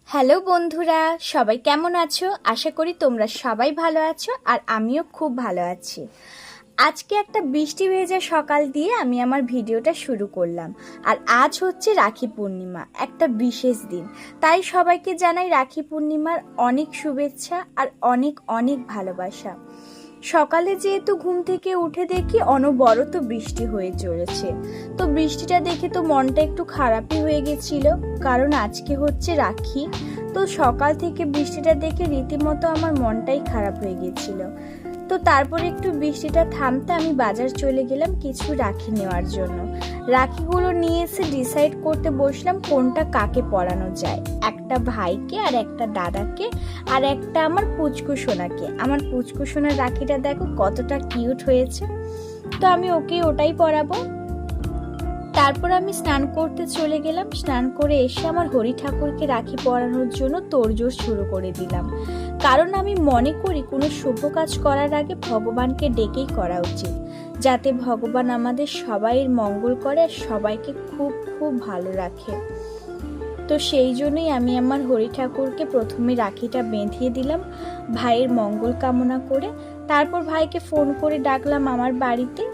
Hello বন্ধুরা, সবাই কেমন আছো? আশা করি তোমরা সবাই ভালো আছো আর আমিও খুব ভালো আছি। আজকে একটা বৃষ্টি ভেজা সকাল দিয়ে আমি আমার ভিডিওটা শুরু করলাম। আর আজ হচ্ছে রাখি পূর্ণিমা, একটা বিশেষ দিন। তাই সবাইকে জানাই রাখি পূর্ণিমার অনেক শুভেচ্ছা আর অনেক অনেক ভালোবাসা। সকালে যেহেতু ঘুম থেকে উঠে দেখি অনবরত বৃষ্টি হয়ে চলেছে, তো বৃষ্টিটা দেখে তো মনটা একটু খারাপই হয়ে গেছিল, কারণ আজকে হচ্ছে রাখি। তো সকাল থেকে বৃষ্টিটা দেখে রীতিমতো আমার মনটাই খারাপ হয়ে গেছিল। তো তারপরে একটু বৃষ্টিটা থামতে আমি বাজার চলে গেলাম কিছু রাখি নেওয়ার জন্য। রাখিগুলো নিয়ে এসে ডিসাইড করতে বসলাম কোনটা কাকে পরানো যায়, একটা ভাইকে আর একটা দাদাকে আর একটা আমার পুচকু সোনাকে। আমার পুচকু সোনার রাখিটা দেখো কতটা কিউট হয়েছে, তো আমি ওকে ওটাই পরাবো। তারপর আমি স্নান করতে চলে গেলাম। স্নান করে এসে আমার হরি ঠাকুরকে রাখি পরানোর জন্য তোড়জোড় শুরু করে দিলাম, কারণ আমি মনে করি কোনো শুভ কাজ করার আগে ভগবানকে ডেকেই করা উচিত, যাতে ভগবান আমাদের সবাইয়ের মঙ্গল করে আর সবাইকে খুব খুব ভালো রাখে। তো সেই জন্যই আমি আমার হরি ঠাকুরকে প্রথমে রাখিটা বেঁধিয়ে দিলাম ভাইয়ের মঙ্গল কামনা করে। তারপর ভাইকে ফোন করে ডাকলাম আমার বাড়িতে।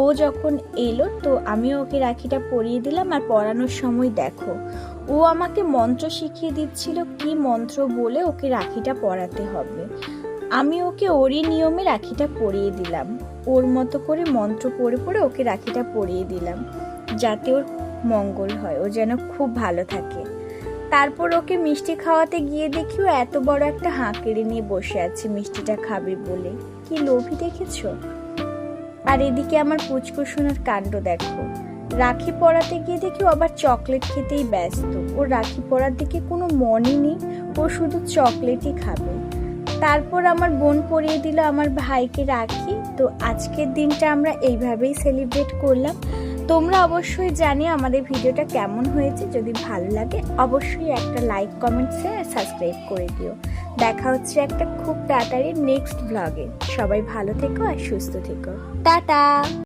ও যখন এলো তো আমি ওকে রাখিটা পরিয়ে দিলাম। আর পরানোর সময় দেখো ও আমাকে মন্ত্র শিখিয়ে দিচ্ছিল, কি মন্ত্র বলে ওকে রাখিটা পরাতে হবে। আমি ওকে ওরই নিয়মে রাখিটা পরিয়ে দিলাম, ওর মতো করে মন্ত্র পড়ে পড়ে ওকে রাখিটা পরিয়ে দিলাম, যাতে ওর মঙ্গল হয়, ও যেন খুব ভালো থাকে। তারপর ওকে মিষ্টি খাওয়াতে গিয়ে দেখি ও এত বড় একটা হাঁ কেড়ে নিয়ে বসে আছে মিষ্টিটা খাবে বলে। কি লোভী দেখেছো? আর এদিকে আমার পুচকু সোনার কাণ্ড দেখো, রাখি পরাতে গিয়ে দেখি ও আবার চকলেট খেতেই ব্যস্ত। ওর রাখি পরার দিকে কোনো মনই নেই, ও শুধু চকলেটই খাবে। তারপর আমার বোন পরিয়ে দিল আমার ভাইকে রাখি। তো আজকের দিনটা আমরা এইভাবেই সেলিব্রেট করলাম। তোমরা অবশ্যই জানিও আমাদের ভিডিওটা কেমন হয়েছে। যদি ভালো লাগে অবশ্যই একটা লাইক, কমেন্ট, শেয়ার, সাবস্ক্রাইব করে দিও। দেখা হচ্ছে একটা খুব তাড়াতাড়ি নেক্সট ব্লগে। সবাই ভালো থেকো আর সুস্থ থেকো। টাটা।